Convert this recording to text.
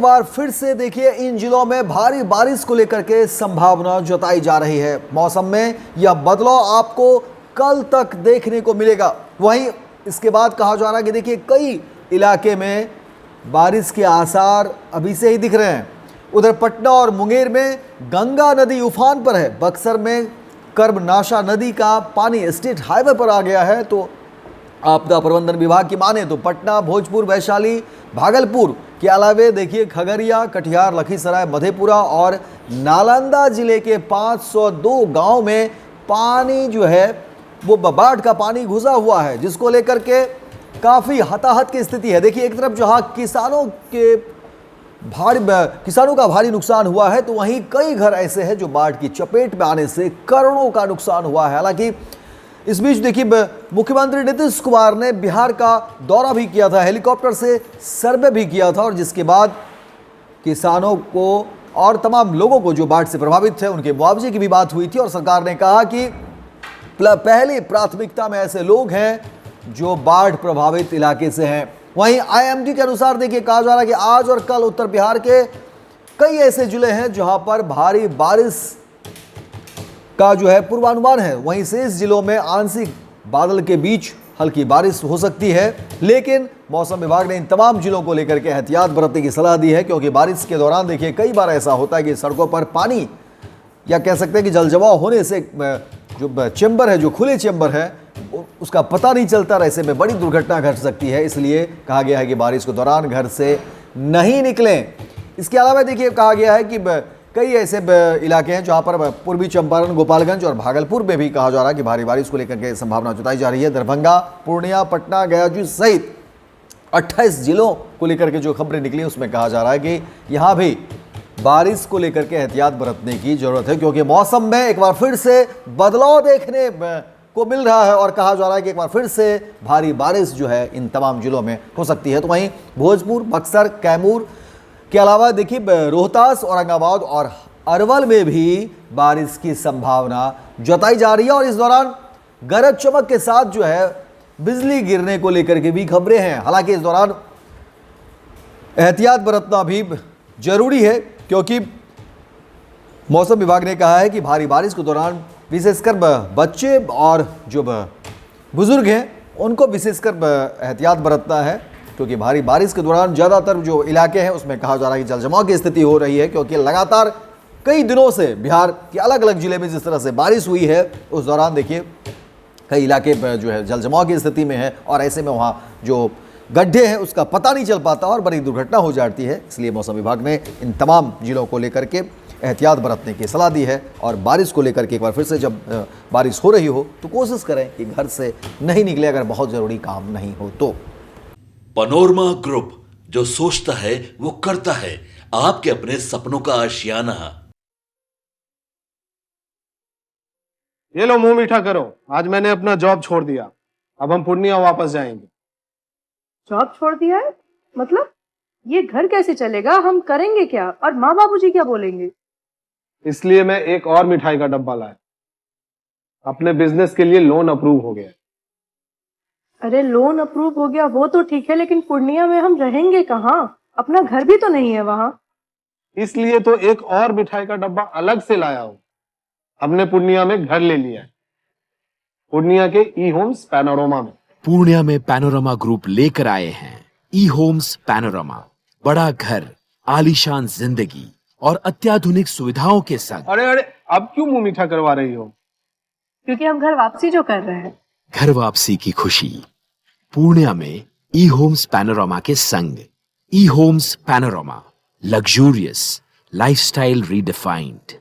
बार फिर से देखिए इन जिलों में भारी बारिश को लेकर के संभावना जताई जा रही है। मौसम में यह बदलाव आपको कल तक देखने को मिलेगा। वहीं इसके बाद कहा जा रहा है कि देखिए कई इलाके में बारिश के आसार अभी से ही दिख रहे हैं। उधर पटना और मुंगेर में गंगा नदी उफान पर है। बक्सर में कर्मनाशा नदी का पानी स्टेट हाईवे पर आ गया है। तो आपदा प्रबंधन विभाग की माने तो पटना, भोजपुर, वैशाली, भागलपुर के अलावे देखिए खगड़िया, कटिहार, लखीसराय, मधेपुरा और नालंदा जिले के 502 गांव में पानी जो है वो बाढ़ का पानी घुसा हुआ है, जिसको लेकर के काफ़ी हताहत की स्थिति है। देखिए एक तरफ जहां किसानों का भारी नुकसान हुआ है, तो वहीं कई घर ऐसे हैं जो बाढ़ की चपेट में आने से करोड़ों का नुकसान हुआ है। हालांकि इस बीच देखिए मुख्यमंत्री नीतीश कुमार ने बिहार का दौरा भी किया था, हेलीकॉप्टर से सर्वे भी किया था, और जिसके बाद किसानों को और तमाम लोगों को जो बाढ़ से प्रभावित थे उनके मुआवजे की भी बात हुई थी। और सरकार ने कहा कि पहली प्राथमिकता में ऐसे लोग हैं जो बाढ़ प्रभावित इलाके से हैं। वहीं आईएमडी के अनुसार देखिए कहा जा रहा है कि आज और कल उत्तर बिहार के कई ऐसे जिले हैं जहां पर भारी बारिश का जो है पूर्वानुमान है। वहीं शेष जिलों में आंशिक बादल के बीच हल्की बारिश हो सकती है, लेकिन मौसम विभाग ने इन तमाम जिलों को लेकर के एहतियात बरतने की सलाह दी है, क्योंकि बारिश के दौरान देखिए कई बार ऐसा होता है कि सड़कों पर पानी या कह सकते हैं कि जल जमाव होने से जो चेंबर है, जो खुले चेंबर है, उसका पता नहीं चलता। ऐसे में बड़ी दुर्घटना घट सकती है। इसलिए कहा गया है कि बारिश के दौरान घर से नहीं निकलें। इसके अलावा देखिए कहा गया है कि कई ऐसे इलाके हैं जहां पर पूर्वी चंपारण, गोपालगंज और भागलपुर में भी कहा जा रहा है कि भारी बारिश को लेकर के संभावना जताई जा रही है। दरभंगा, पूर्णिया, पटना, गया सहित 28 जिलों को लेकर के जो खबरें निकली उसमें कहा जा रहा है कि यहाँ भी बारिश को लेकर के एहतियात बरतने की जरूरत है, क्योंकि मौसम में एक बार फिर से बदलाव देखने को मिल रहा है और कहा जा रहा है कि एक बार फिर से भारी बारिश जो है इन तमाम जिलों में हो सकती है। तो वहीं भोजपुर, बक्सर, कैमूर के अलावा देखिए रोहतास, औरंगाबाद और अरवल में भी बारिश की संभावना जताई जा रही है। और इस दौरान गरज चमक के साथ जो है बिजली गिरने को लेकर के भी खबरें हैं। हालांकि इस दौरान एहतियात बरतना भी जरूरी है, क्योंकि मौसम विभाग ने कहा है कि भारी बारिश के दौरान विशेषकर बच्चे और जो बुजुर्ग हैं उनको विशेषकर एहतियात बरतना है, क्योंकि भारी बारिश के दौरान ज़्यादातर जो इलाके हैं उसमें कहा जा रहा है कि जलजमाव की स्थिति हो रही है, क्योंकि लगातार कई दिनों से बिहार के अलग अलग जिले में जिस तरह से बारिश हुई है उस दौरान देखिए कई इलाके जो है जलजमाव की स्थिति में है, और ऐसे में वहाँ जो गड्ढे हैं उसका पता नहीं चल पाता और बड़ी दुर्घटना हो जाती है। इसलिए मौसम विभाग ने इन तमाम जिलों को लेकर के एहतियात बरतने की सलाह दी है। और बारिश को लेकर के एक बार फिर से जब बारिश हो रही हो तो कोशिश करें कि घर से नहीं निकले, अगर बहुत ज़रूरी काम नहीं हो तो। पनोरमा ग्रुप, जो सोचता है वो करता है। आपके अपने सपनों का आशियाना। ये लो मुंह मीठा करो, आज मैंने अपना जॉब छोड़ दिया, अब हम पूर्णिया वापस जाएंगे। जॉब छोड़ दिया है? मतलब ये घर कैसे चलेगा? हम करेंगे क्या? और माँ बाबूजी क्या बोलेंगे? इसलिए मैं एक और मिठाई का डब्बा लाया। अपने बिजनेस के लिए लोन अप्रूव हो गया। अरे लोन अप्रूव हो गया वो तो ठीक है, लेकिन पूर्णिया में हम रहेंगे कहाँ? अपना घर भी तो नहीं है वहाँ। इसलिए तो एक और मिठाई का डब्बा अलग से लाया हूँ। हमने पूर्णिया में घर ले लिया है, पूर्णिया के ई होम्स पैनोरमा में। पूर्णिया में पैनोरमा ग्रुप लेकर आए हैं ई होम्स पैनोरमा। बड़ा घर, आलीशान जिंदगी और अत्याधुनिक सुविधाओं के संग। अरे अरे, अब क्यों मुंह मीठा करवा रही हो? क्योंकि हम घर वापसी जो कर रहे हैं। घर वापसी की खुशी पूर्णिया में ई होम्स पैनोरमा के संग। E homes panorama, luxurious lifestyle redefined.